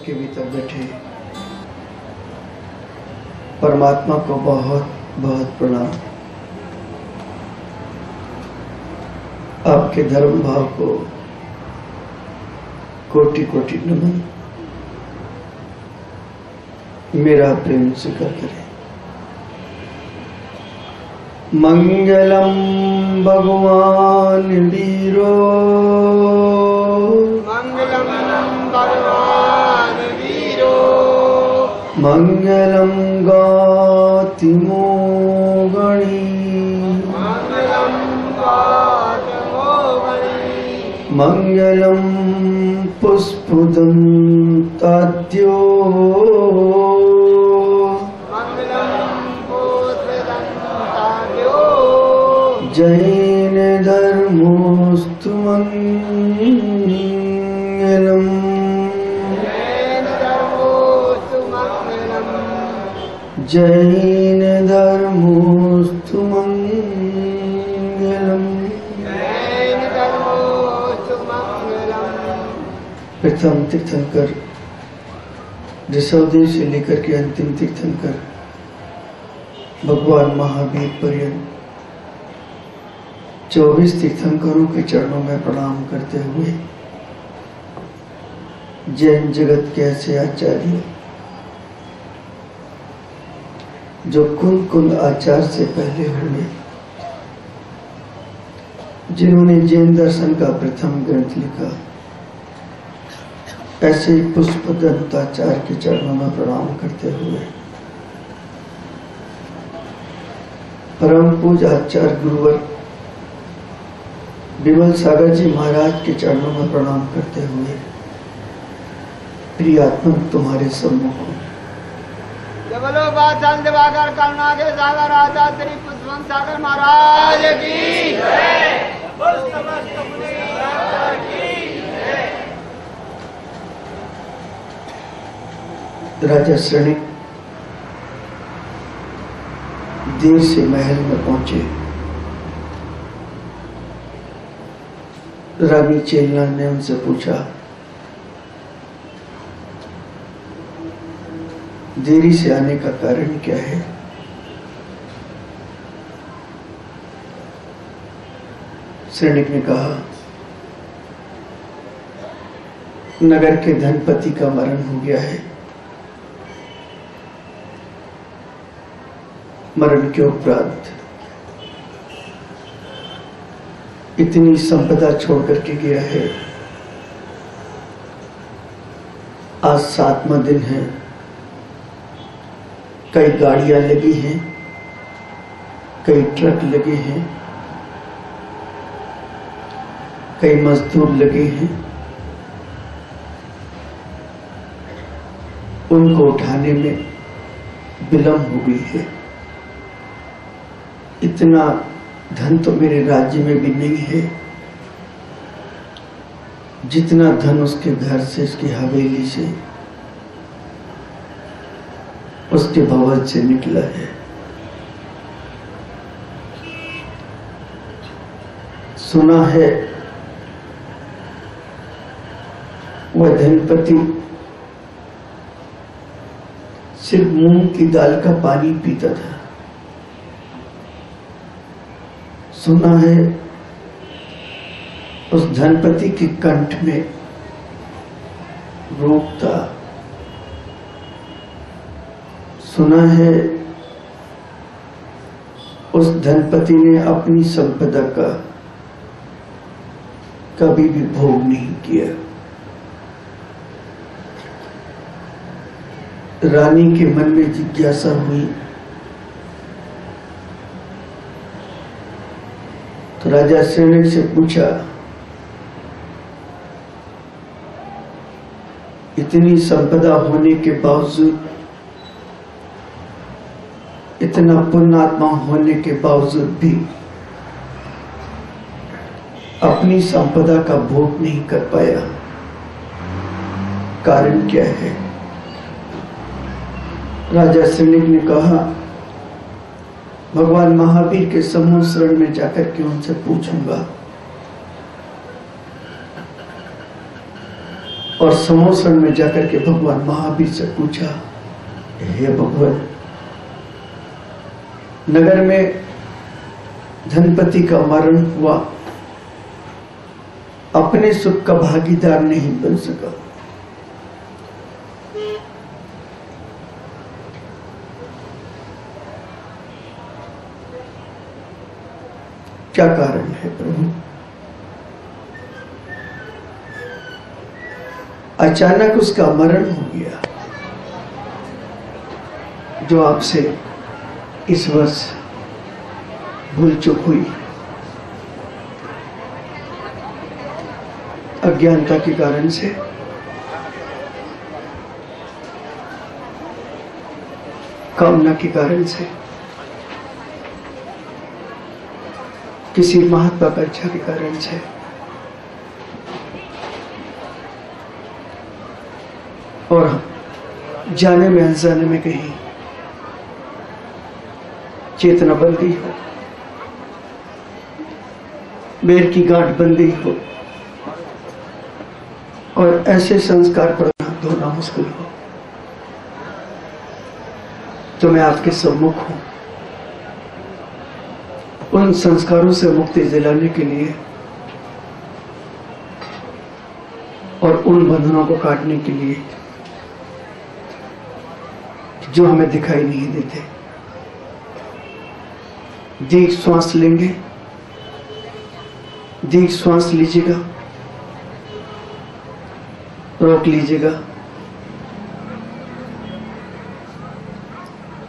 के भीतर बैठे परमात्मा को बहुत बहुत प्रणाम। आपके धर्म भाव को कोटि कोटि नमन। मेरा प्रेम स्वीकार करें। मंगलम भगवान वीरो, मंगलम भगवान वीरो, मंगलम गाति मोगणी, मंगलम गाति मोगणी, मंगलम पुष्पदंताद्यो, मंगलम पुष्पदंताद्यो, जैन धर्मोस्तु मंगलम, जैन धर्मोस्तु मंगलम, जैन धर्मोस्तु मंगलम। जैन धर्मोस्तु मंगलम। प्रथम तीर्थंकर ऋषभदेव से लेकर के अंतिम तीर्थंकर भगवान महावीर पर्यंत 24 तीर्थंकरों के चरणों में प्रणाम करते हुए जैन जगत के ऐसे आचार्य जो कुल कुल आचार्य से पहले हुए, जिन्होंने जैन दर्शन का प्रथम ग्रंथ लिखा, ऐसे ही पुष्पदंताचार्य के चरणों में प्रणाम करते हुए परम पूज्य आचार्य गुरुवर विमल सागर जी महाराज के चरणों में प्रणाम करते हुए प्रियात्मा तुम्हारे सम्मुख हूं। जय बोलो बादशाह दिवाकर करुणा के सागर राजा श्री पुष्पवंत सागर महाराज की जय। बोलो समस्त मुनि राजा की जय। राजा श्रेणी देर से महल में पहुंचे। रानी चेलना ने उनसे पूछा, देरी से आने का कारण क्या है? सैनिक ने कहा, नगर के धनपति का मरण हो गया है। मरण के उपरांत इतनी संपदा छोड़ करके गया है। आज 7वां दिन है, कई गाड़ियां लगी हैं, कई ट्रक लगे हैं, कई मजदूर लगे हैं। उनको उठाने में विलंब हो गई है। इतना धन तो मेरे राज्य में भी नहीं है जितना धन उसके घर से, उसकी हवेली से, उसके भवन से निकला है। सुना है वह धनपति सिर्फ मूंग की दाल का पानी पीता था। सुना है उस धनपति के कंठ में रोग था। सुना है उस धनपति ने अपनी संपदा का कभी भी भोग नहीं किया। रानी के मन में जिज्ञासा हुई तो राजा सैनिक से पूछा, इतनी संपदा होने के बावजूद, इतना पुण्यात्मा होने के बावजूद भी अपनी संपदा का भोग नहीं कर पाया, कारण क्या है? राजा सैनिक ने कहा, भगवान महावीर के समूह शरण में जाकर के उनसे पूछूंगा और समोसन में जाकर के भगवान महावीर से पूछा, हे भगवान, नगर में धनपति का मरण हुआ, अपने सुख का भागीदार नहीं बन सका, क्या कारण है प्रभु? अचानक उसका मरण हो गया, जो आपसे इस वर्ष भूल चूक हुई, अज्ञानता के कारण से, कामना के कारण से, किसी महत्वाकांक्षा के कारण से, और जाने में अनजाने में कहीं चेतना बन गई हो, बेर की गांठ बन गई हो और ऐसे संस्कार पर हाथ धोना मुश्किल हो, तो मैं आपके सम्मुख हूं उन संस्कारों से मुक्ति दिलाने के लिए और उन बंधनों को काटने के लिए जो हमें दिखाई नहीं देते। दीर्घ श्वास लेंगे, दीर्घ श्वास लीजिएगा, रोक लीजिएगा,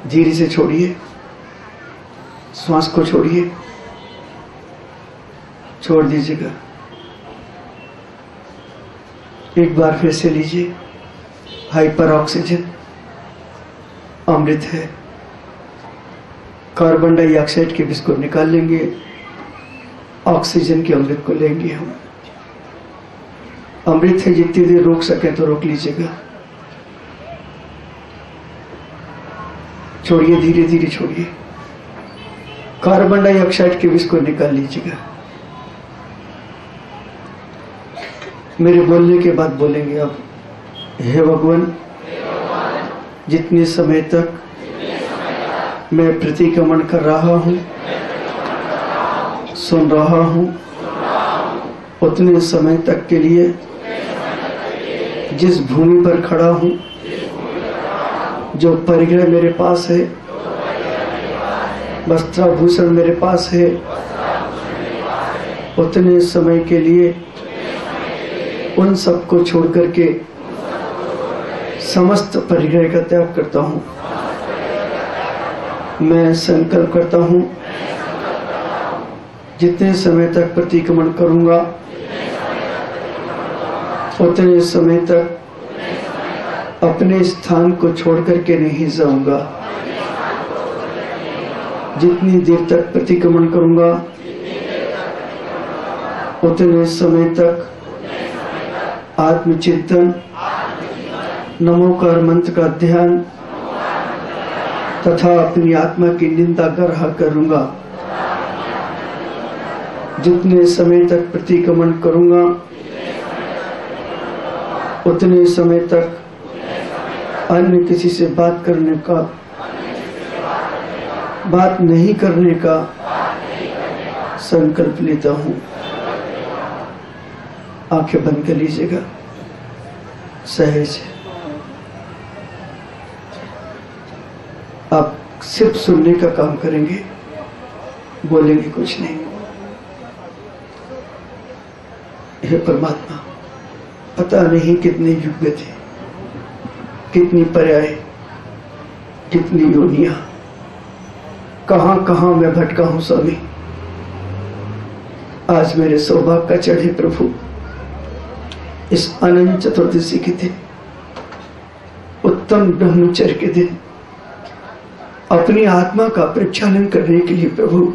धीरे से छोड़िए, श्वास को छोड़िए, छोड़ दीजिएगा। एक बार फिर से लीजिए। हाइपर ऑक्सीजन अमृत है, कार्बन डाइऑक्साइड के बिस्कुट निकाल लेंगे, ऑक्सीजन के अमृत को लेंगे हम। अमृत है, जितनी देर रोक सके तो रोक लीजिएगा, छोड़िए, धीरे धीरे छोड़िए। कार्बन डाइऑक्साइड के बिस्कुट निकाल लीजिएगा। मेरे बोलने के बाद बोलेंगे अब, हे भगवान, जितने समय तक मैं प्रतिक्रमण कर रहा हूं, सुन रहा हूं, उतने समय तक के लिए जिस भूमि पर खड़ा हूं, जो परिग्रह मेरे पास है, वस्त्राभूषण मेरे पास है, उतने समय के लिए उन सबको छोड़ करके समस्त परिग्रह का त्याग करता हूं। मैं संकल्प करता हूं, जितने समय तक प्रतिक्रमण करूंगा उतने समय तक अपने स्थान को छोड़ करके नहीं जाऊंगा। जितनी देर तक प्रतिक्रमण करूंगा उतने समय तक आत्मचिंतन, नमोकार मंत्र का ध्यान तथा अपनी आत्मा की निंदा ग्रह करूंगा। जितने समय तक प्रतिक्रमण करूंगा उतने समय तक अन्य किसी से बात नहीं करने का संकल्प लेता हूं। आंखें बंद कर लीजिएगा, सहज। आप सिर्फ सुनने का काम करेंगे, बोलेंगे कुछ नहीं। हे परमात्मा, पता नहीं कितने युग थे, कितनी पर्याय, कितनी योनियां, कहां कहां मैं भटका हूं स्वामी। आज मेरे सौभाग्य का चढ़े प्रभु, इस अनंत चतुर्दशी के दिन, उत्तम ब्रह्मचर्य के दिन, अपनी आत्मा का प्रक्षालन करने के लिए प्रभु,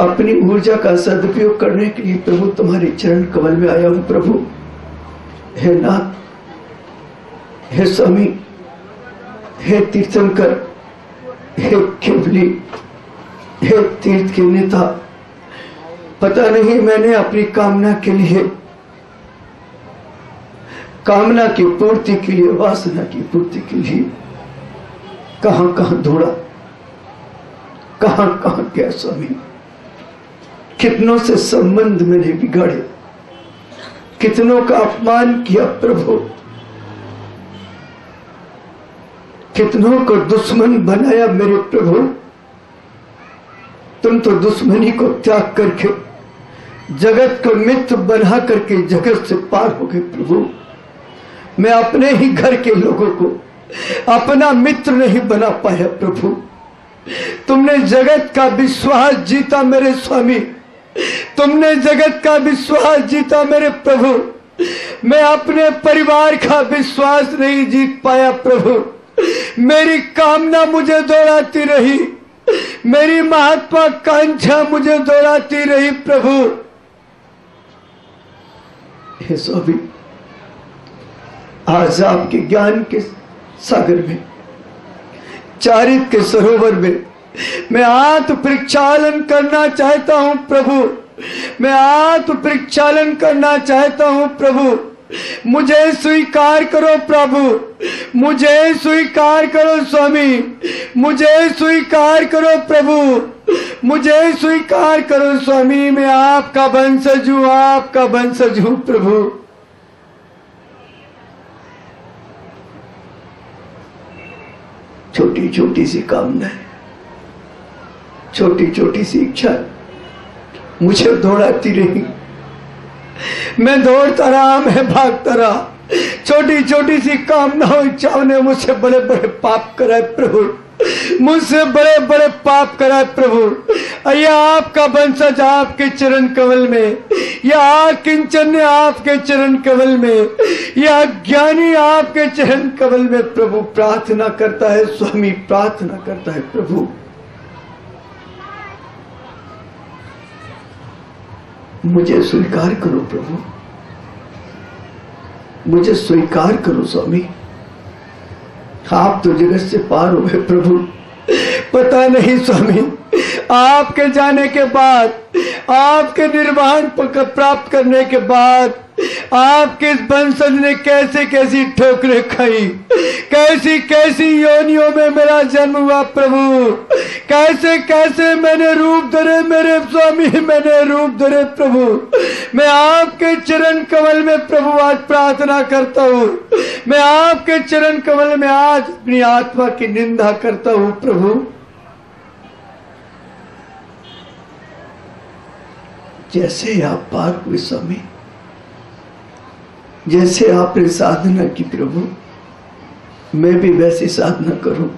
अपनी ऊर्जा का सदुपयोग करने के लिए प्रभु तुम्हारे चरण कमल में आया हूं प्रभु। हे नाथ, हे स्वामी, हे तीर्थंकर, हे केवली, हे तीर्थ के नेता, पता नहीं मैंने अपनी कामना के लिए कामना की पूर्ति के लिए, वासना की पूर्ति के लिए कहां कहां दौड़ा, कहां कहां गया स्वामी। कितनों से संबंध मैंने बिगाड़े, कितनों का अपमान किया प्रभु, कितनों को दुश्मन बनाया मेरे प्रभु। तुम तो दुश्मनी को त्याग करके जगत को मित्र बना करके जगत से पार हो गए प्रभु। मैं अपने ही घर के लोगों को अपना मित्र नहीं बना पाया प्रभु। तुमने जगत का विश्वास जीता मेरे स्वामी, तुमने जगत का विश्वास जीता मेरे प्रभु। मैं अपने परिवार का विश्वास नहीं जीत पाया प्रभु। मेरी कामना मुझे दौड़ाती रही, मेरी महत्वाकांक्षा मुझे दौड़ाती रही प्रभु। हे स्वामी, आज आपके ज्ञान के सागर में, चारित्र के सरोवर में मैं आत्म प्रक्षालन करना चाहता हूं प्रभु। मैं आत्म प्रक्षालन करना चाहता हूं प्रभु। मुझे स्वीकार करो प्रभु, मुझे स्वीकार करो स्वामी, मुझे स्वीकार करो प्रभु, मुझे स्वीकार करो स्वामी। मैं आपका वंशज हूं, आपका वंशज हूं प्रभु। छोटी छोटी सी कामनाएं, छोटी छोटी सी इच्छा मुझे दौड़ाती रही। मैं दौड़ता रहा, मैं भागता रहा। छोटी छोटी सी कामनाओं इच्छाओं ने मुझसे बड़े बड़े पाप कराए प्रभु, मुझसे बड़े बड़े पाप कराए प्रभु। या आपका वंशज आपके चरण कमल में, या किंचन आपके चरण कमल में, या ज्ञानी आपके चरण कमल में प्रभु प्रार्थना करता है स्वामी, प्रार्थना करता है प्रभु। मुझे स्वीकार करो प्रभु, मुझे स्वीकार करो स्वामी। आप तो जगत से पार हो गए प्रभु। पता नहीं स्वामी, आपके जाने के बाद, आपके निर्वाण प्राप्त करने के बाद आपके इस वंशज ने कैसे कैसी ठोकरें खाई, कैसी कैसी योनियों में मेरा जन्म हुआ प्रभु। कैसे कैसे मैंने रूप धरे मेरे स्वामी, मैंने रूप धरे प्रभु। मैं आपके चरण कमल में प्रभु आज प्रार्थना करता हूँ। मैं आपके चरण कमल में आज अपनी आत्मा की निंदा करता हूँ प्रभु। जैसे आप पार हुए स्वामी, जैसे आपने साधना की प्रभु, मैं भी वैसी साधना करूं।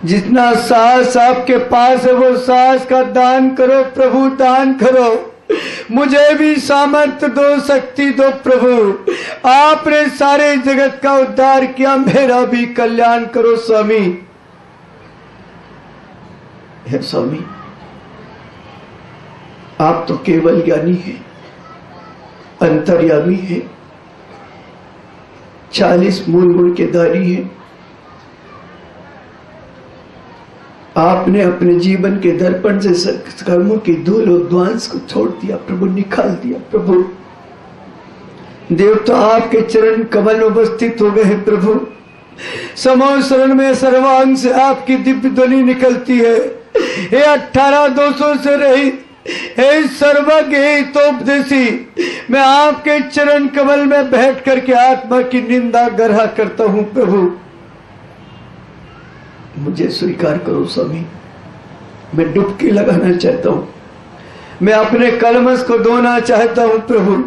जितना साहस आपके पास है वो साहस का दान करो प्रभु, दान करो। मुझे भी सामर्थ्य दो, शक्ति दो प्रभु। आपने सारे जगत का उद्धार किया, मेरा भी कल्याण करो स्वामी। हे स्वामी, आप तो केवल ज्ञानी हैं, अंतर्यामी है, 40 मूल गुण के धारी है। आपने अपने जीवन के दर्पण से कर्मों की धूल और ध्वंस को छोड़ दिया प्रभु, निकाल दिया प्रभु। देवता आपके चरण कमल में उपस्थित हो गए हैं प्रभु। समो शरण में सर्वांग से आपकी दिव्य ध्वनि निकलती है। हे 18 दोषों से रहित, हे सर्वज्ञ, हे तोपदेशी, मैं आपके चरण कमल में बैठ करके आत्मा की निंदा गर्हा करता हूं प्रभु। मुझे स्वीकार करो स्वामी। मैं डुबकी लगाना चाहता हूं, मैं अपने कलमस को धोना चाहता हूं प्रभु।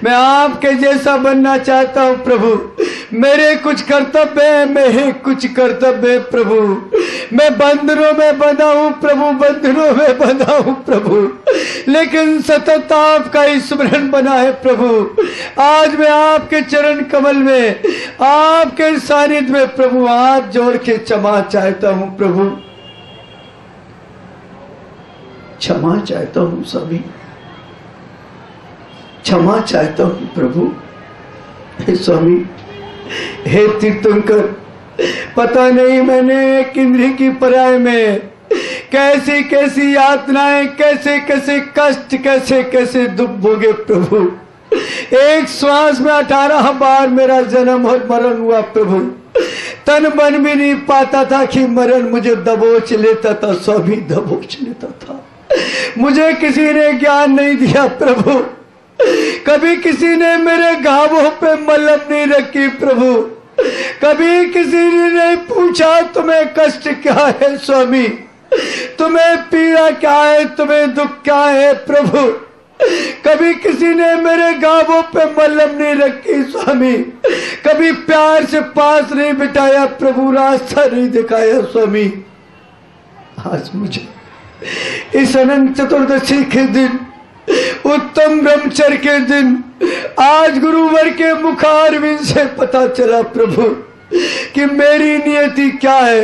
मैं आपके जैसा बनना चाहता हूं प्रभु। मेरे कुछ कर्तव्य है, मेरे कुछ कर्तव्य है प्रभु। मैं बंधनों में बंधा हूं प्रभु, बंधनों में बंधा हूं प्रभु, लेकिन सतत आपका ही स्मरण बना है प्रभु। आज मैं आपके चरण कमल में, आपके सानिध्य में प्रभु हाथ जोड़ के क्षमा चाहता हूं प्रभु, क्षमा चाहता हूं स्वामी, क्षमा चाहता हूं प्रभु। हे स्वामी, हे तीर्थंकर, पता नहीं मैंने एक इंद्रिय की पर्याय में कैसी कैसी यातनाएं, कैसे कैसे कष्ट, कैसे कैसे दुख भोगे प्रभु। एक श्वास में 18 बार मेरा जन्म और मरण हुआ प्रभु। तन बन भी नहीं पाता था कि मरण मुझे दबोच लेता था, स्वामी दबोच लेता था। मुझे किसी ने ज्ञान नहीं दिया प्रभु, कभी किसी ने मेरे घावों पे मलहम नहीं रखी प्रभु, कभी किसी ने नहीं पूछा तुम्हें कष्ट क्या है स्वामी, तुम्हें पीड़ा क्या है, तुम्हें दुख क्या है प्रभु। कभी किसी ने मेरे घावों पे मलहम नहीं रखी स्वामी, कभी प्यार से पास नहीं बिठाया प्रभु, रास्ता नहीं दिखाया स्वामी। आज मुझे इस अनंत चतुर्दशी के दिन, उत्तम ब्रह्मचर्य के दिन, आज गुरुवर के मुखारविंद से पता चला प्रभु कि मेरी नियति क्या है,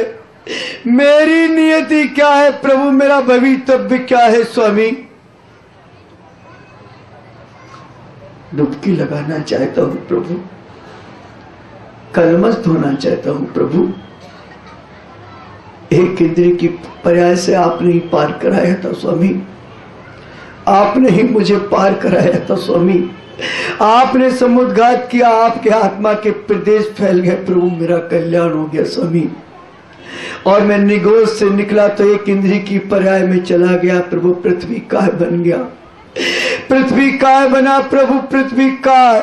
मेरी नियति क्या है प्रभु, मेरा भवितव्य क्या है स्वामी। डुबकी लगाना चाहता हूं प्रभु, कलमस धोना चाहता हूं प्रभु। एक इंद्रिय की पर्याय से आपने ही पार कराया था स्वामी, आपने ही मुझे पार कराया था स्वामी। आपने समुद्घात किया, आपके आत्मा के प्रदेश फैल गए प्रभु, मेरा कल्याण हो गया स्वामी। और मैं निगोज से निकला तो एक इंद्रिय की पर्याय में चला गया प्रभु, पृथ्वी काय बन गया, पृथ्वी काय बना प्रभु, पृथ्वी काय।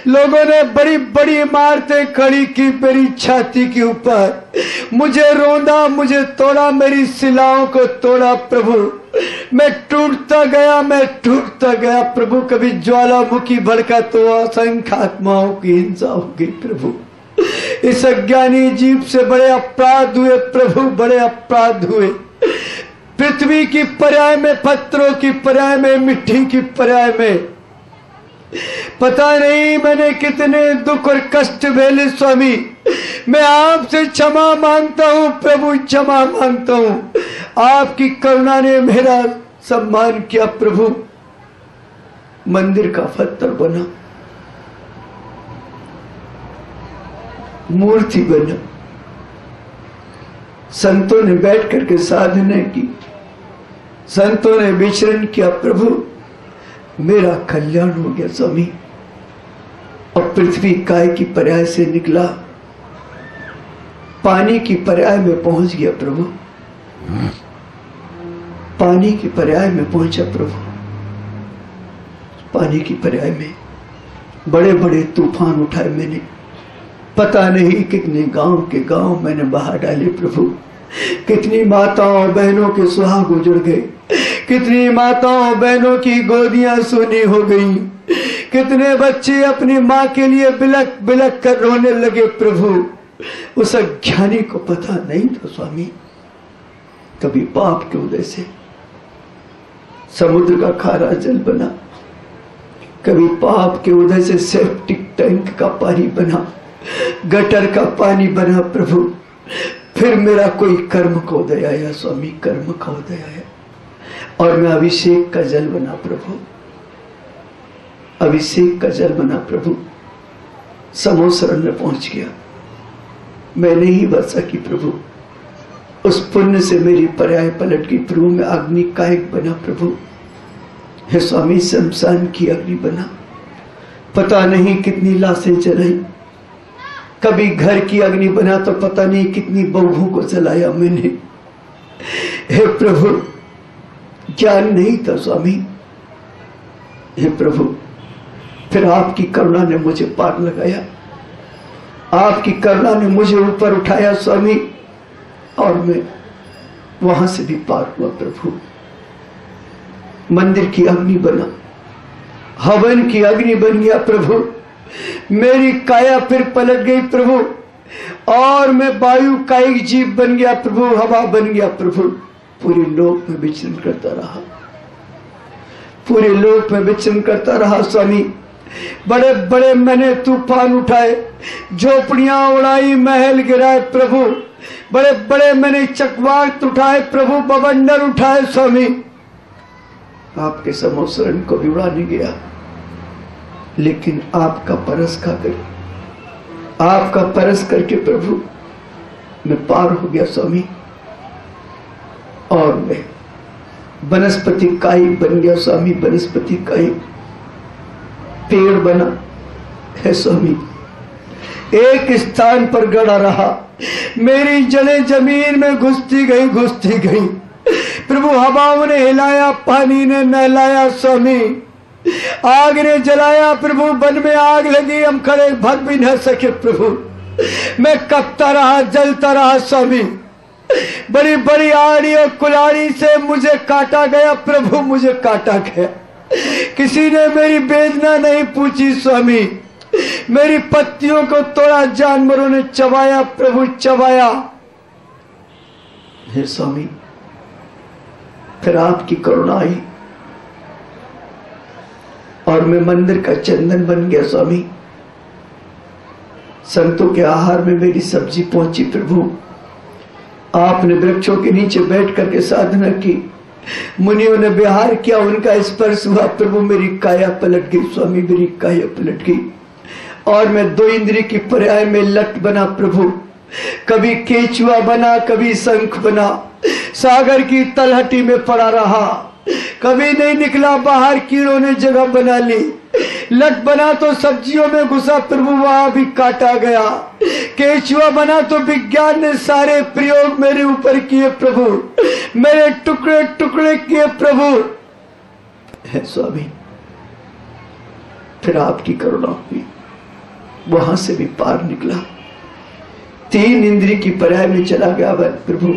लोगों ने बड़ी बड़ी इमारतें खड़ी की मेरी छाती के ऊपर, मुझे रोंदा, मुझे तोड़ा, मेरी शिलाओं को तोड़ा प्रभु। मैं टूटता गया, मैं टूटता गया प्रभु। कभी ज्वालामुखी भड़का तो असंख्य आत्माओं की हिंसा हो गई प्रभु। इस अज्ञानी जीव से बड़े अपराध हुए प्रभु, बड़े अपराध हुए। पृथ्वी की पर्याय में, पत्थरों की पर्याय में, मिट्टी की पर्याय में, पता नहीं मैंने कितने दुख और कष्ट झेले स्वामी। मैं आपसे क्षमा मांगता हूं प्रभु, क्षमा मांगता हूं। आपकी करुणा ने मेरा सम्मान किया प्रभु। मंदिर का पत्थर बना, मूर्ति बना, संतों ने बैठ करके साधना की, संतों ने विचरण किया प्रभु, मेरा कल्याण हो गया स्वामी। और पृथ्वी काय की पर्याय से निकला, पानी की पर्याय में पहुंच गया प्रभु, पानी की पर्याय में पहुंचा प्रभु। पानी की पर्याय में बड़े बड़े तूफान उठाए मैंने, पता नहीं कितने गांव के गांव मैंने बहा डाले प्रभु। कितनी माताओं बहनों के सुहाग उजड़ गए, कितनी माताओं बहनों की गोदियां सूनी हो गई, कितने बच्चे अपनी मां के लिए बिलक बिलक कर रोने लगे प्रभु। उस अज्ञानी को पता नहीं था स्वामी, कभी पाप के उदय से समुद्र का खारा जल बना, कभी पाप के उदय से सेप्टिक टैंक का पानी बना, गटर का पानी बना प्रभु। फिर मेरा कोई कर्म का उदय आया स्वामी, कर्म का उदय आया और मैं अभिषेक का जल बना प्रभु, अभिषेक का जल बना प्रभु। समोसरण में पहुंच गया, मैंने ही वर्षा की प्रभु। उस पुण्य से मेरी पर्याय पलट गई प्रभु। मैं अग्नि कायक बना प्रभु, हे स्वामी शमशान की अग्नि बना। पता नहीं कितनी लाशें जलाई, कभी घर की अग्नि बना तो पता नहीं कितनी बहुओं को जलाया मैंने। हे प्रभु ज्ञान नहीं था स्वामी, हे प्रभु। फिर आपकी करुणा ने मुझे पार लगाया, आपकी करुणा ने मुझे ऊपर उठाया स्वामी, और मैं वहां से भी पार हुआ प्रभु। मंदिर की अग्नि बना, हवन की अग्नि बन गया प्रभु। मेरी काया फिर पलट गई प्रभु, और मैं वायु कायिक जीव बन गया प्रभु, हवा बन गया प्रभु। पूरे लोक में विचरण करता रहा, पूरे लोक में विचरण करता रहा स्वामी। बड़े बड़े मैंने तूफान उठाए, झोपड़ियां उड़ाई, महल गिराए प्रभु। बड़े बड़े मैंने चकवात उठाए प्रभु, बवंडर उठाए स्वामी। आपके समोसरण को भी उड़ाने गया, लेकिन आपका परस खाकर, आपका परस करके प्रभु मैं पार हो गया स्वामी। और मैं वनस्पति कायिक बन गया स्वामी, वनस्पति कायिक। पेड़ बना। हे स्वामी, एक स्थान पर गड़ा रहा, मेरी जड़ें जमीन में घुसती गई। प्रभु, हवाओं ने हिलाया, पानी ने नहलाया स्वामी, आग ने जलाया प्रभु, वन में आग लगी, हम खड़े भर भी न सके प्रभु। मैं कपता रहा, जलता रहा स्वामी। बड़ी बड़ी आड़ी और कुल्हाड़ी से मुझे काटा गया प्रभु, मुझे काटा गया। किसी ने मेरी वेदना नहीं पूछी स्वामी। मेरी पत्तियों को तोड़ा, जानवरों ने चबाया प्रभु, चबाया। हे स्वामी, फिर आपकी करुणा आई और मैं मंदिर का चंदन बन गया स्वामी। संतों के आहार में मेरी सब्जी पहुंची प्रभु। आपने वृक्षों के नीचे बैठ करके साधना की, मुनियों ने विहार किया, उनका स्पर्श हुआ प्रभु, मेरी काया पलट गई स्वामी, मेरी काया पलट गई। और मैं दो इंद्रिय की पर्याय में लट बना प्रभु, कभी केचुआ बना, कभी शंख बना, सागर की तलहटी में पड़ा रहा, कभी नहीं निकला बाहर, कीड़ों ने जगह बना ली। लट बना तो सब्जियों में घुसा प्रभु, वहां भी काटा गया। केचुआ बना तो विज्ञान ने सारे प्रयोग मेरे ऊपर किए प्रभु, मेरे टुकड़े टुकड़े किए प्रभु। है स्वामी, फिर आपकी करुणा हुई, वहां से भी पार निकला। तीन इंद्रिय की पर्याय में चला गया प्रभु,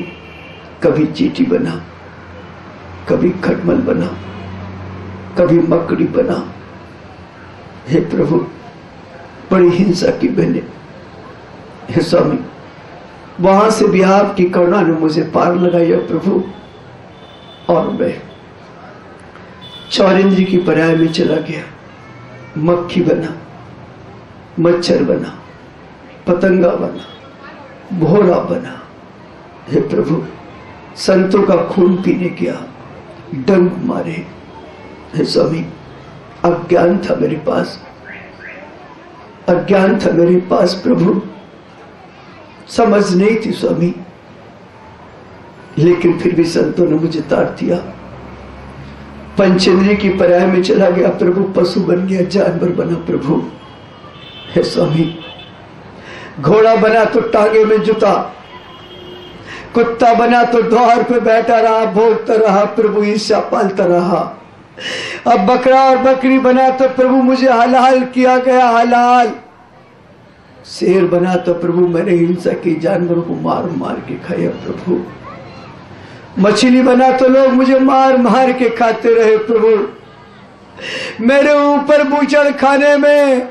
कभी चींटी बना, कभी खटमल बना, कभी मकड़ी बना। हे प्रभु, बड़ी हिंसा की बने। हे स्वामी, वहां से भी आपकी करुणा ने मुझे पार लगाया प्रभु। और मैं चार इंद्रिय की पर्याय में चला गया, मक्खी बना, मच्छर बना, पतंगा बना, भोरा बना। हे प्रभु, संतों का खून पीने गया, डंक मारे। हे स्वामी, अज्ञान था मेरे पास, अज्ञान था मेरे पास प्रभु, समझ नहीं थी स्वामी, लेकिन फिर भी संतों ने मुझे तार दिया। पंचेंद्रिय की पर्याय में चला गया प्रभु, पशु बन गया, जानवर बना प्रभु। हे स्वामी, घोड़ा बना तो टांगे में जुता, कुत्ता बना तो द्वार पे बैठा रहा, भोगता रहा प्रभु, ईर्ष्या पालता रहा। अब बकरा और बकरी बना तो प्रभु मुझे हलाल किया गया, हलाल। शेर बना तो प्रभु मैंने हिंसा की, जानवरों को मार मार के खाया प्रभु। मछली बना तो लोग मुझे मार मार के खाते रहे प्रभु। मेरे ऊपर बूचड़ खाने में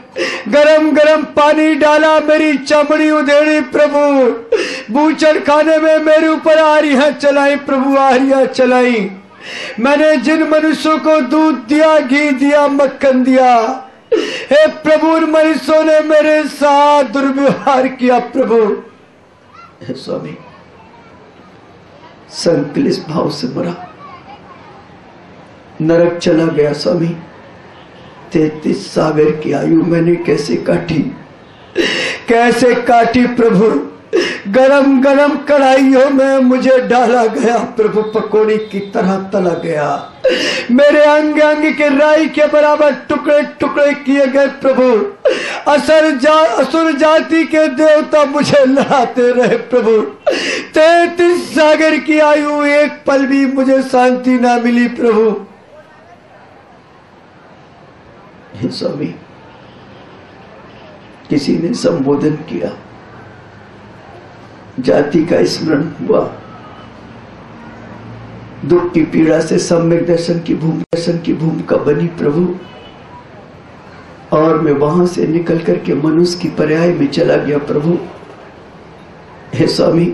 गरम गरम पानी डाला, मेरी चमड़ी उधेड़ी प्रभु। बूचड़ खाने में मेरे ऊपर आरियां चलाई प्रभु, आरियां चलाई। मैंने जिन मनुष्यों को दूध दिया, घी दिया, मक्खन दिया, हे प्रभु, उन मनुष्यों ने मेरे साथ दुर्व्यवहार किया प्रभु। हे स्वामी, संकलित भाव से मरा, नरक चला गया स्वामी। 33 सागर की आयु मैंने कैसे काटी, कैसे काटी प्रभु। गरम गरम कढ़ाइयों में मुझे डाला गया प्रभु, पकौड़ी की तरह तला गया। मेरे अंग अंग के राई के बराबर टुकड़े टुकड़े किए गए प्रभु। असुर जाति के देवता मुझे लड़ाते रहे प्रभु। 33 सागर की आयु, एक पल भी मुझे शांति ना मिली प्रभु। हे स्वामी, किसी ने संबोधन किया, जाति का स्मरण हुआ, दुख की पीड़ा से सम्यक दर्शन की भूमिका बनी प्रभु। और मैं वहां से निकल करके मनुष्य की पर्याय में चला गया प्रभु। हे स्वामी,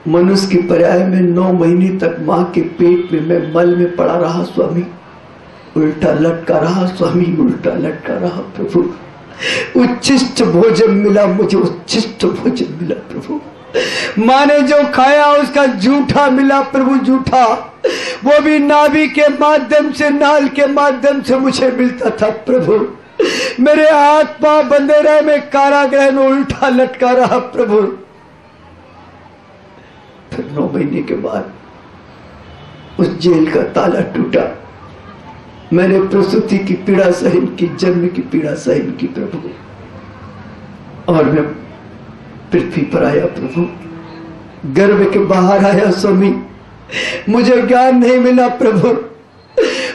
मनुष्य की पर्याय में 9 महीने तक मां के पेट में मैं मल में पड़ा रहा स्वामी, उल्टा लटका रहा स्वामी, उल्टा लटका रहा प्रभु। उच्छिष्ट भोजन मिला मुझे, उच्छिष्ट भोजन मिला प्रभु। माँ ने जो खाया उसका जूठा मिला प्रभु, जूठा, वो भी नाभि के माध्यम से, नाल के माध्यम से मुझे मिलता था प्रभु। मेरे हाथ पांव बंधे रहे, मैं कारागृह में उल्टा लटका रहा प्रभु। फिर 9 महीने के बाद उस जेल का ताला टूटा, मैंने प्रसूति की पीड़ा सहन की, जन्म की पीड़ा सहन की प्रभु, और मैं पृथ्वी पर आया प्रभु, गर्भ के बाहर आया स्वामी। मुझे ज्ञान नहीं मिला प्रभु,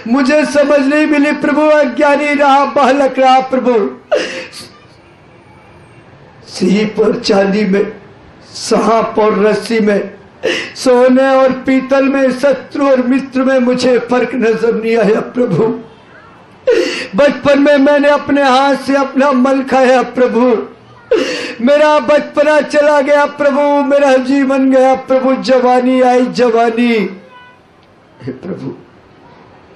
मुझे समझ नहीं मिली प्रभु, अज्ञानी रहा, बालक रहा प्रभु। सीप और चांदी में, सांप और रस्सी में, सोने और पीतल में, शत्रु और मित्र में मुझे फर्क नजर नहीं आया प्रभु। बचपन में मैंने अपने हाथ से अपना मल खाया प्रभु, मेरा बचपना चला गया प्रभु, मेरा जीवन गया प्रभु, जवानी आई जवानी। हे प्रभु,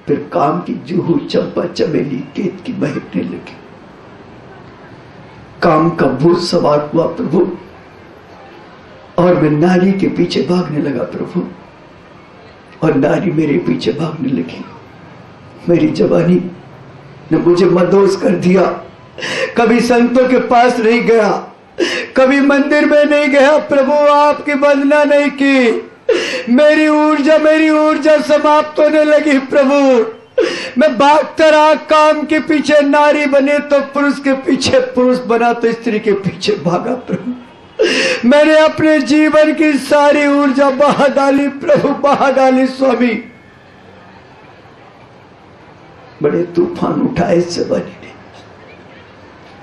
फिर काम की जूहू, चंपा, चमेली, केत की महकने लगी, काम का भूत सवार हुआ प्रभु, और मैं नारी के पीछे भागने लगा प्रभु, और नारी मेरे पीछे भागने लगी। मेरी जवानी ने मुझे मदोस कर दिया। कभी संतों के पास नहीं गया, कभी मंदिर में नहीं गया प्रभु, आपकी वंदना नहीं की। मेरी ऊर्जा समाप्त होने लगी प्रभु। मैं भागता रहा, काम के पीछे नारी बने तो पुरुष के पीछे, पुरुष बना तो स्त्री के पीछे भागा प्रभु। मैंने अपने जीवन की सारी ऊर्जा बहा डाली प्रभु, बहा डाली स्वामी। बड़े तूफान उठाए जवानी ने,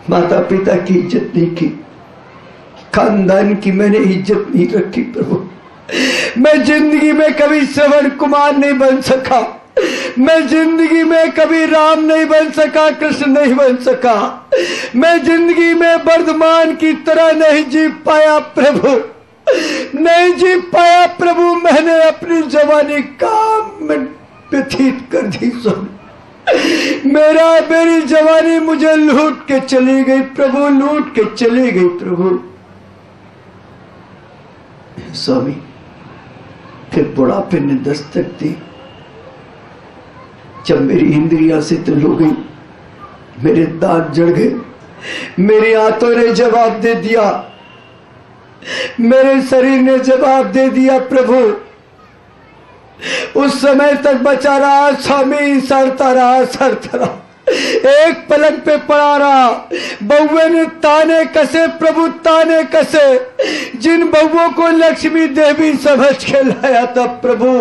माता पिता की इज्जत नहीं की, खानदान की मैंने इज्जत नहीं रखी प्रभु। मैं जिंदगी में कभी श्रवण कुमार नहीं बन सका, मैं जिंदगी में कभी राम नहीं बन सका, कृष्ण नहीं बन सका, मैं जिंदगी में वर्धमान की तरह नहीं जी पाया प्रभु, नहीं जी पाया प्रभु। मैंने अपनी जवानी काम में व्यतीत कर दी स्वामी। मेरी जवानी मुझे लूट के चली गई प्रभु, लूट के चली गई प्रभु। स्वामी, फिर बुढ़ापे ने दस्तक दी, जब मेरी इंद्रियां शिथिल हो गई, मेरे दांत जड़ गए, मेरी आंतों ने जवाब दे दिया, मेरे शरीर ने जवाब दे दिया प्रभु। उस समय तक बचा रहा स्वामी, सरता रहा, एक पलंग पे पड़ा रहा। बउए ने ताने कसे प्रभु, ताने कसे। जिन बउओं को लक्ष्मी देवी समझ के लाया था प्रभु,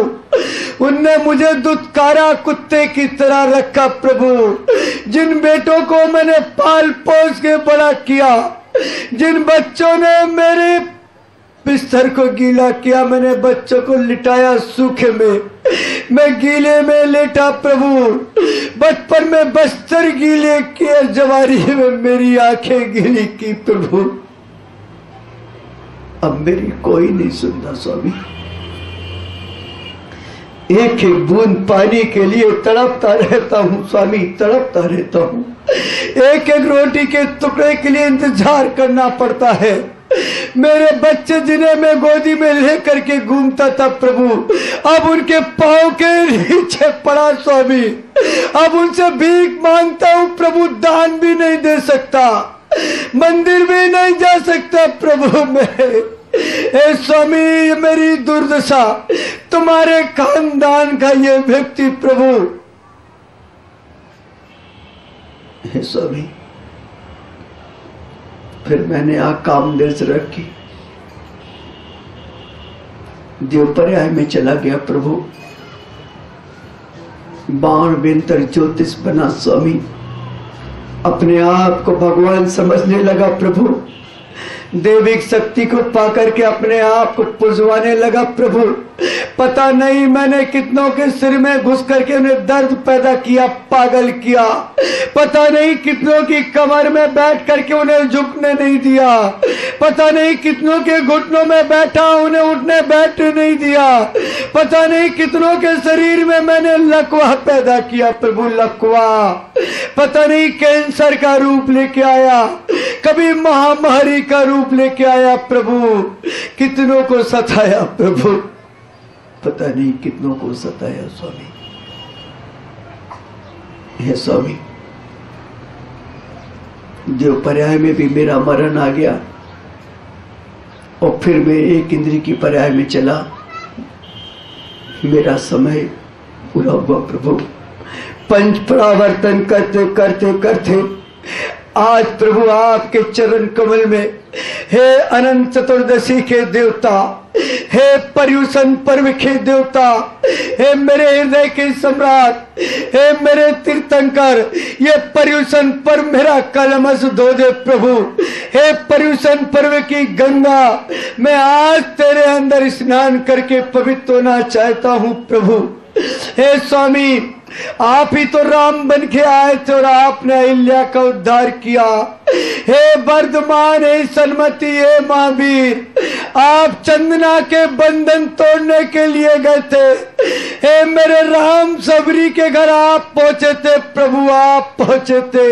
उनने मुझे दुत्कारा, कुत्ते की तरह रखा प्रभु। जिन बेटों को मैंने पाल पोस के बड़ा किया, जिन बच्चों ने मेरे बिस्तर को गीला किया, मैंने बच्चों को लिटाया सूखे में, मैं गीले में लेटा प्रभु। बचपन में बस्तर गीले किए, जवानी में मेरी आंखें गीली की प्रभु। अब मेरी कोई नहीं सुनता स्वामी। एक एक बूंद पानी के लिए तड़पता रहता हूँ स्वामी, तड़पता रहता हूँ। एक एक रोटी के टुकड़े के लिए इंतजार करना पड़ता है। मेरे बच्चे जिन्हें मैं गोदी में लेकर के घूमता था प्रभु, अब उनके पांव के नीचे पड़ा स्वामी। अब उनसे भीख मांगता हूँ प्रभु, दान भी नहीं दे सकता, मंदिर भी नहीं जा सकता प्रभु। मैं हे स्वामी, ये मेरी दुर्दशा, तुम्हारे खानदान का ये व्यक्ति प्रभु। हे स्वामी, फिर मैंने कामदेश रखी, देवपर्याय में चला गया प्रभु। बाण बेंतर ज्योतिष बना स्वामी, अपने आप को भगवान समझने लगा प्रभु। देविक शक्ति को पाकर के अपने आप को पुजवाने लगा प्रभु। पता नहीं मैंने कितनों के सिर में घुस करके उन्हें दर्द पैदा किया, पागल किया। पता नहीं कितनों की कमर में बैठ करके उन्हें झुकने नहीं दिया। पता नहीं कितनों के घुटनों में बैठा, उन्हें उठने बैठने नहीं दिया। पता नहीं कितनों के शरीर में मैंने लकवा पैदा किया प्रभु, लकवा। पता नहीं कैंसर का रूप लेके आया, कभी महामारी का रूप लेके आया प्रभु। कितनों को सताया प्रभु, पता नहीं कितनों को सताया स्वामी। हे स्वामी, देवपर्याय में भी मेरा मरण आ गया, और फिर मैं एक इंद्री की पर्याय में चला। मेरा समय पूरा हुआ प्रभु, पंच परावर्तन करते करते करते आज प्रभु आपके चरण कमल में, हे अनंत चतुर्दशी के देवता, हे पर्युषण पर्व के देवता, हे मेरे हृदय के सम्राट, हे मेरे तीर्थंकर, ये पर्युषण पर्व मेरा कलमश धो दे प्रभु। हे पर्युषण पर्व की गंगा, मैं आज तेरे अंदर स्नान करके पवित्र होना चाहता हूँ प्रभु। हे स्वामी, आप ही तो राम बन के आए थे और आपने अहिल्या का उद्धार किया। हे वर्धमान, हे सन्मति, हे महावीर, आप चंदना के बंधन तोड़ने के लिए गए थे। हे मेरे राम, सबरी के घर आप पहुंचे थे प्रभु, आप पहुंचे थे।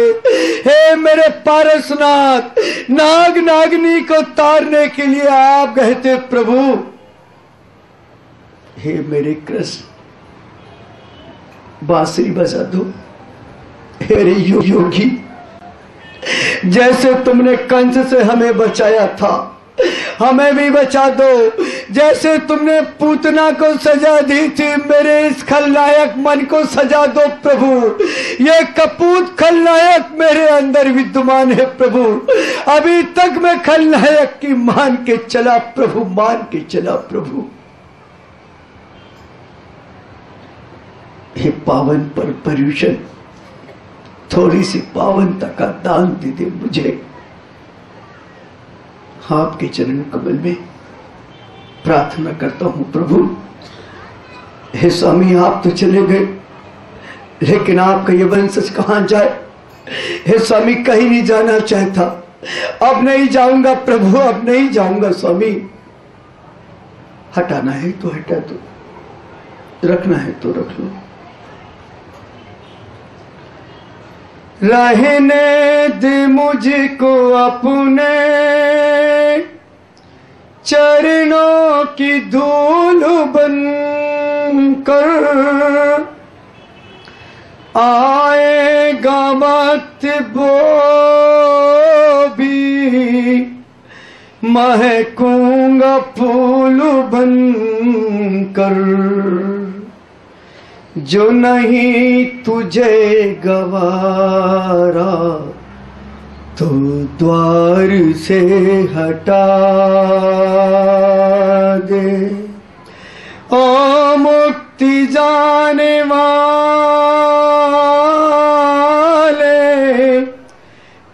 हे मेरे पारसनाथ, नाग नागनी को तारने के लिए आप गए थे प्रभु। हे मेरे कृष्ण, बांसुरी बजा दो। हे योगी, जैसे तुमने कंस से हमें बचाया था, हमें भी बचा दो। जैसे तुमने पूतना को सजा दी थी, मेरे इस खलनायक मन को सजा दो प्रभु। ये कपूत खलनायक मेरे अंदर विद्यमान है प्रभु। अभी तक मैं खलनायक की मान के चला प्रभु, मान के चला प्रभु। हे पावन पर पर्युषण, थोड़ी सी पावनता का दान दे दे मुझे। आपके चरण कमल में प्रार्थना करता हूं प्रभु। हे स्वामी, आप तो चले गए, लेकिन आपका ये वंशज कहां जाए? हे स्वामी, कहीं नहीं जाना चाहता। अब नहीं जाऊंगा प्रभु, अब नहीं जाऊंगा स्वामी। हटाना है तो हटा दो, रखना है तो रख लो। रहने दे मुझको अपने चरणों की धूल बनकर, आएगा वक्त वो भी महकूंगा फूल बनकर। जो नहीं तुझे गवारा तो द्वार से हटा दे। ओ मुक्ति जाने वाले,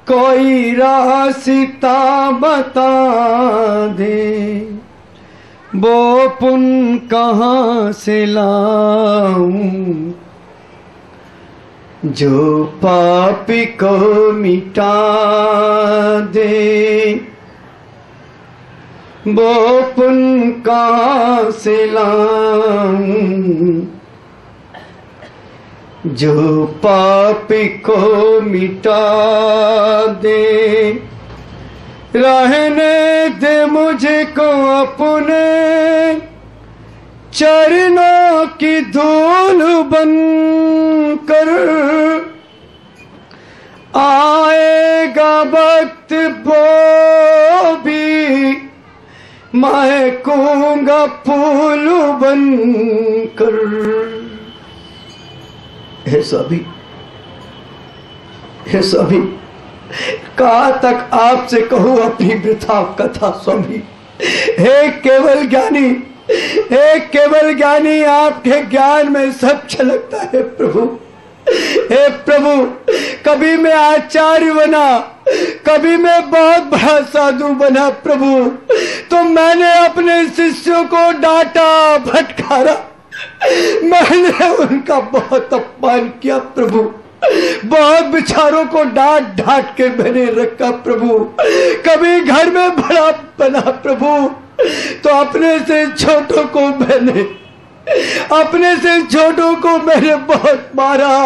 कोई रास्ता बता दे। वो पुण्य कहाँ से लाऊं जो पापी को मिटा दे। वो पुण्य कहाँ से लाऊं जो पापी को मिटा दे। रहने दे मुझको अपने चरणों की धूल बनकर, आएगा वक्त वो भी महकूंगा फूल बनकर। हे स्वामी, हे स्वामी, कहाँ तक आपसे कहूँ अपनी वृथा कथा स्वामी। हे केवल ज्ञानी, हे केवल ज्ञानी, आपके ज्ञान में सब छलकता है प्रभु। हे प्रभु, कभी मैं आचार्य बना, कभी मैं बहुत बड़ा साधु बना प्रभु, तो मैंने अपने शिष्यों को डांटा, फटकारा, मैंने उनका बहुत अपमान किया प्रभु। बहुत विचारों को डांट डांट के मैंने रखा प्रभु। कभी घर में बड़ा बना प्रभु, तो अपने से छोटों को मैंने बहुत मारा,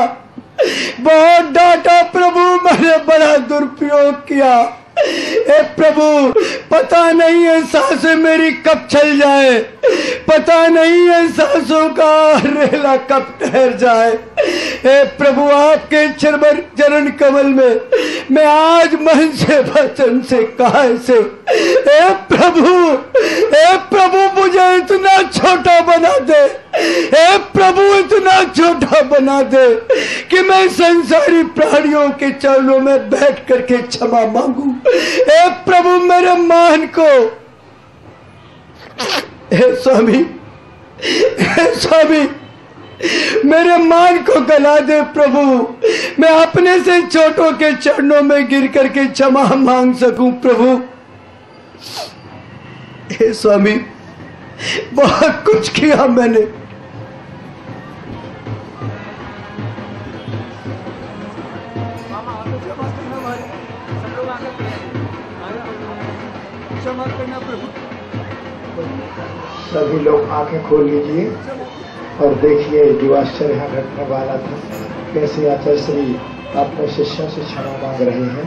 बहुत डांटा प्रभु। मैंने बड़ा दुरुपयोग किया। हे प्रभु, पता नहीं है सांसें मेरी कब चल जाए, पता नहीं है सांसों का रेला कब ठहर जाए। हे प्रभु, आपके चरण कमल में मैं आज मन से, वचन से, काया से, हे प्रभु मुझे इतना छोटा बना दे। हे प्रभु, इतना छोटा बना दे कि मैं संसारी प्राणियों के चरणों में बैठ करके क्षमा मांगू। हे प्रभु मेरे मान को, हे स्वामी, हे स्वामी मेरे मान को गला दे प्रभु, मैं अपने से छोटों के चरणों में गिर करके क्षमा मांग सकूं प्रभु। हे स्वामी बहुत कुछ किया मैंने, सभी लोग आंखें खोल लीजिए और देखिए जो आश्चर्य यहाँ घटने वाला था, कैसे आचार्य श्री अपने शिष्यों से क्षमा मांग रहे हैं।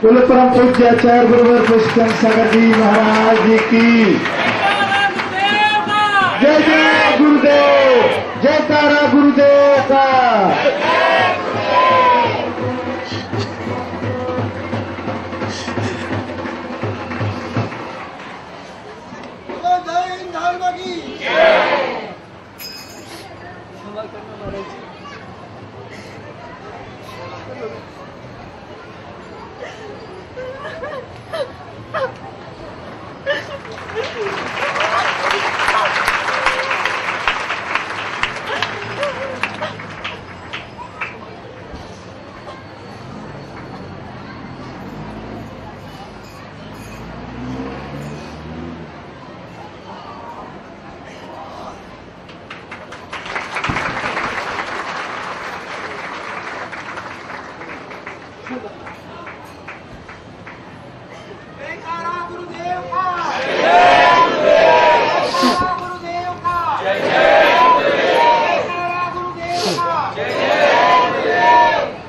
बोले परम पूज्य आचार्य गुरुवर पुष्पचंद सागर जी महाराज जी की जय। जय गुरुदेव, जय तारा गुरुदेव का।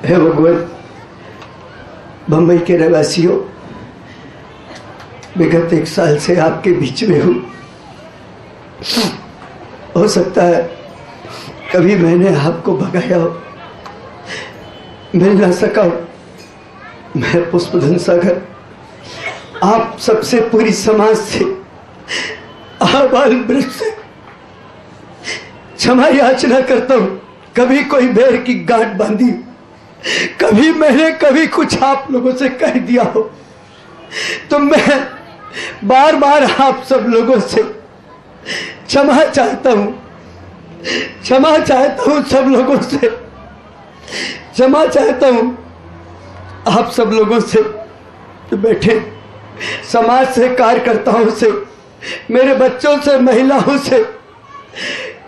हे भगवान, बंबई के रहवासियों, विगत 1 साल से आपके बीच में हूँ। हो सकता है कभी मैंने आपको भगाया हो, मिल ना सका हो। मैं पुष्पधन सागर आप सबसे, पूरी समाज से, आबाल वृक्ष से क्षमा याचना करता हूँ। कभी कोई बैर की गांठ बांधी, कभी मैंने कभी कुछ आप लोगों से कह दिया हो तो मैं बार बार आप सब लोगों से क्षमा चाहता हूं, क्षमा चाहता हूं, सब लोगों से क्षमा चाहता हूं। आप सब लोगों से, तो बैठे समाज से, कार्यकर्ताओं से, मेरे बच्चों से, महिलाओं से,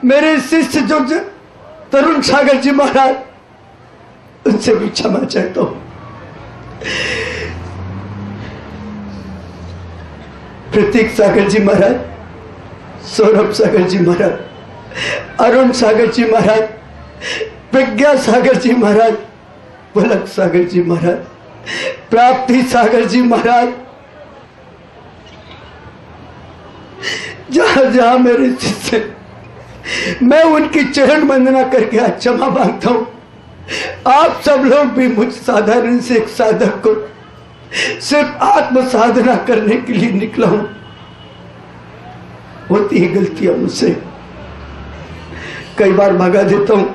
मेरे शिष्य जो तरुण सागर जी महाराज, उनसे भी क्षमा चाहता हूं। प्रतीक सागर जी महाराज, सौरभ सागर जी महाराज, अरुण सागर जी महाराज, प्रज्ञा सागर जी महाराज, पलक सागर जी महाराज, प्राप्ति सागर जी महाराज, जहां जहां मेरे शिष्य, मैं उनकी चरण वंदना करके आज क्षमा मांगता हूं। आप सब लोग भी मुझ साधारण से एक साधक को सिर्फ आत्म साधना करने के लिए निकला हूं। होती है गलतियां मुझसे, कई बार भगा देता हूं।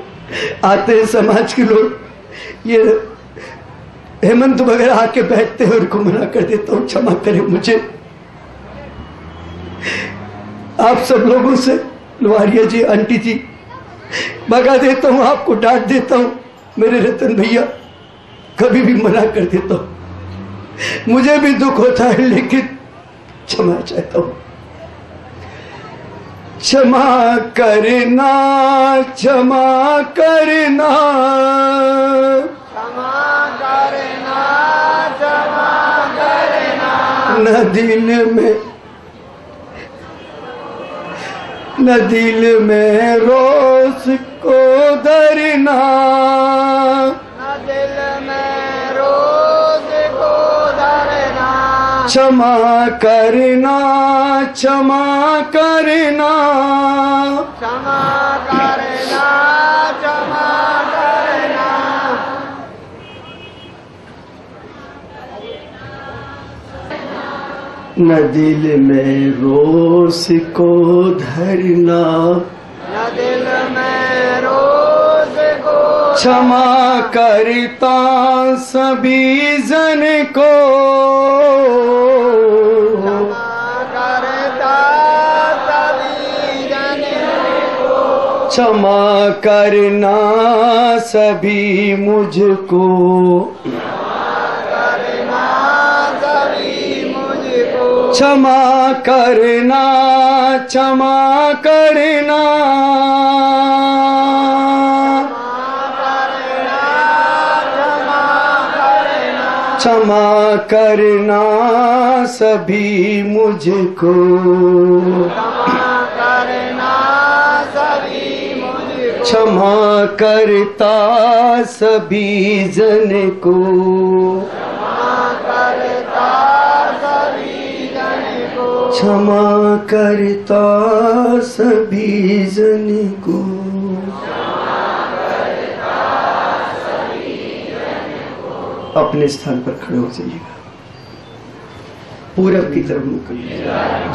आते हैं समाज के लोग, ये हेमंत वगैरह आके बैठते हैं, उनको मना कर देता हूं, क्षमा करें मुझे। आप सब लोगों से, लुहारिया जी, आंटी जी, भगा देता हूं, आपको डांट देता हूं। मेरे रतन भैया, कभी भी मना कर देता हूं। मुझे भी दुख होता है, लेकिन क्षमा चाहता हूं। क्षमा करना, क्षमा करना, क्षमा करना, क्षमा करना। न दिल में रोष को धरना, न दिल में रोज को धरना। क्षमा करना, क्षमा करना, क्षमा करना, क्षमा करना। न दिल में रोस को धरना, न दिल में रोज को क्षमा करता सभी जन को, करता सभी जन को क्षमा करना सभी मुझको, करना सभी मुझको क्षमा करना, क्षमा करना, क्षमा करना सभी मुझको, करना सभी मुझको क्षमा करता सभी जन को, करता सभी जन को क्षमा करता सभी जन को। अपने स्थान पर खड़े हो जाइएगा। पूरब की तरफ मुख करिए।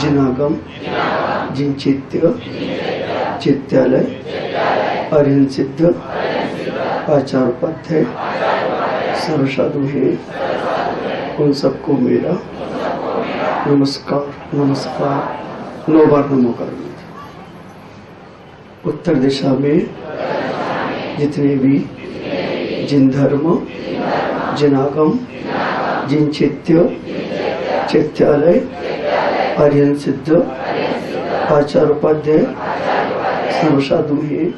जिनागम, जिनचित्य, चित्यालय, अरिहन सिद्ध, आचार उपाध्याय, सर्वसाधु हैं, उन सबको मेरा नमस्कार। नमस्कार 9 बार नमो करेंगे। उत्तर दिशा में जितने भी जिन धर्म, जिनागम, जिनचित्य, चित्यालय, अरिहन सिद्ध, आचार उपाध्याय, सर्वसाधु हैं,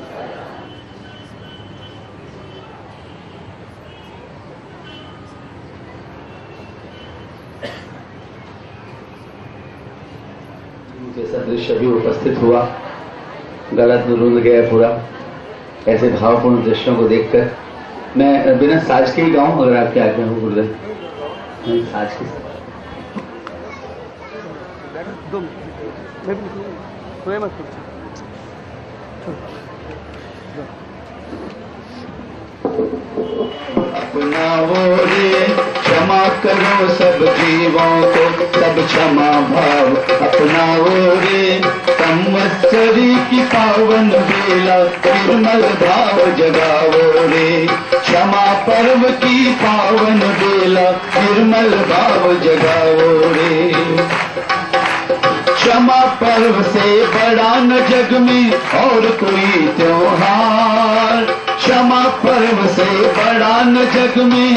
जैसा दृश्य भी उपस्थित हुआ, गलत रुंध गया पूरा। ऐसे भावपूर्ण दृश्यों को देखकर मैं बिना साज के ही गाऊं, अगर आपकी आज्ञा हो गुरुदेव। साज के अपनाओ रे, क्षमा करो सब जीवों को, सब क्षमा भाव अपनाओ रे। संवत्सरी की पावन बेला, निर्मल भाव जगाओ रे। क्षमा पर्व की पावन बेला, निर्मल भाव जगाओ रे। क्षमा पर्व से बड़ा न जग में और कोई त्योहार, क्षमा पर्व से बड़ा न जग में।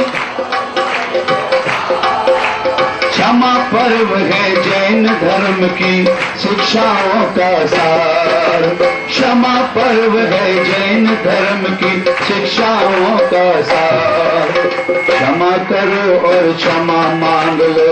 क्षमा पर्व है जैन धर्म की शिक्षाओं का सार, क्षमा पर्व है जैन धर्म की शिक्षाओं का सार। क्षमा करो और क्षमा मांग लो,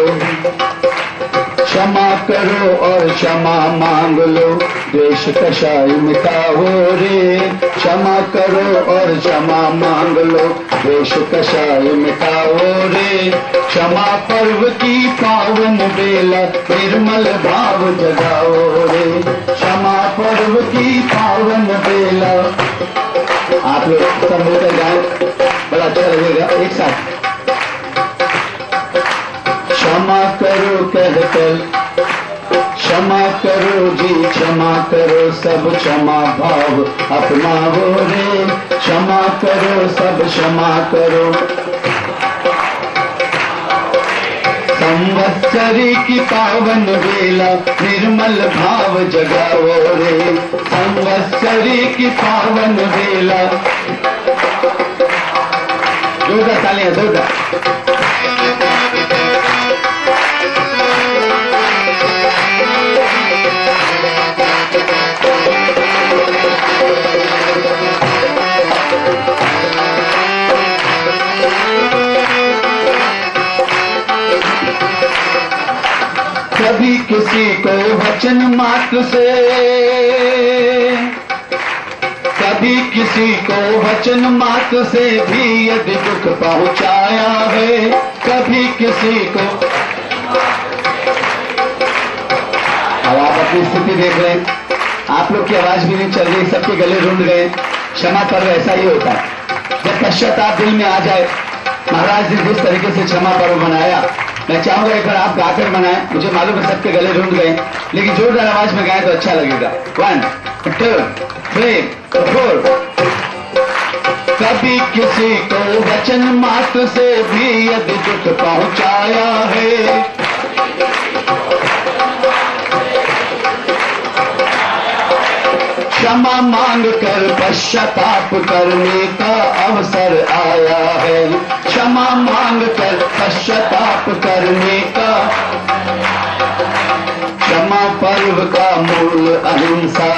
क्षमा करो और क्षमा मांग लो। द्वेष कषाय मिटाओ रे, क्षमा करो और क्षमा मांग लो। द्वेष कषाय मिटाओ रे। क्षमा पर्व की पावन बेला, निर्मल भाव जगाओ रे। क्षमा पर्व की पावन बेला। आप लोग सब मिलकर गाएं, बड़ा अच्छा लगेगा एक साथ। क्षमा करो कहकर, क्षमा करो जी क्षमा करो, सब क्षमा भाव अपनाओ रे। क्षमा करो सब क्षमा करो। संवत्सरी की पावन बेला, निर्मल भाव जगाओ रे। संवत्सरी की पावन बेला। जोरदार तालियां, जोरदार। कभी किसी को वचन मात्र से, कभी किसी को वचन मात्र से भी यदि दुख पहुंचाया है, कभी किसी को। अब आप अपनी स्थिति देख रहे हैं, आप लोग की आवाज भी नहीं चल रही, सबके गले रुंध गए। क्षमा पर्व ऐसा ही होता है, जब पश्चाताप दिल में आ जाए। महाराज ने जिस तरीके से क्षमा पर्व बनाया, मैं चाहूंगा एक बार आप गाकर मनाएं। मुझे मालूम है सबके गले ढूंढ गए, लेकिन जोरदार आवाज में गाएं तो अच्छा लगेगा। 1 2 3 4। कभी किसी को वचन मात्र से भी यदि दुख पहुंचाया है, क्षमा मांग कर पश्चाताप करने का अवसर आया है। क्षमा मांग कर पश्चाताप करने का, क्षमा पर्व का मूल अहिंसा,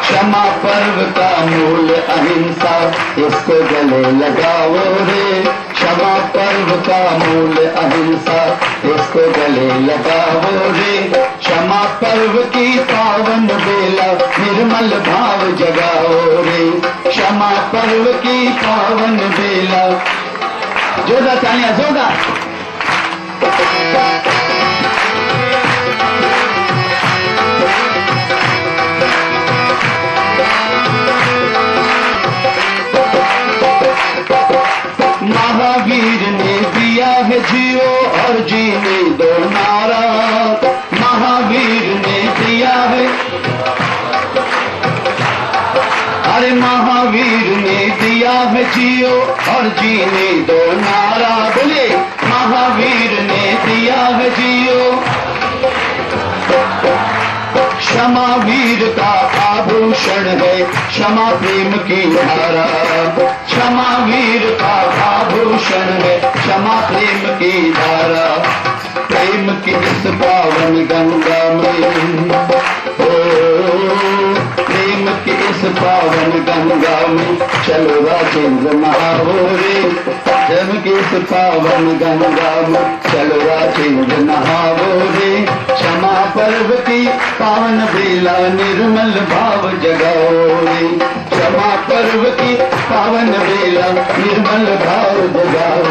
क्षमा पर्व का मूल अहिंसा, इसको गले लगाओ रे। क्षमा पर्व का मूल अहिंसा, इसको गले लगाओ रे। क्षमा पर्व की पावन बेला निर्मल भाव जगाओ रे। क्षमा पर्व की पावन बेला। जोरदार तालियां, जोरदार। महावीर ने दिया है जियो और जीने दो नारा। महावीर ने दिया है, अरे महावीर ने दिया है जियो और जीने दो नारा। बोले महावीर ने दिया है जियो। क्षमा वीर का आभूषण है, क्षमा प्रेम की धारा। क्षमा वीर का आभूषण है, क्षमा प्रेम की धारा। प्रेम की इस पावन गंगा में, प्रेम की इस पावन गंगा में चलो राजेंद्र नहाओ रे। प्रेम की इस पावन गंगा में चलो राजेंद्र नहाओ रे। क्षमा पर्व की पावन बेला निर्मल भाव जगाओ रे। क्षमा पर्व की पावन बेला निर्मल भाव जगाओ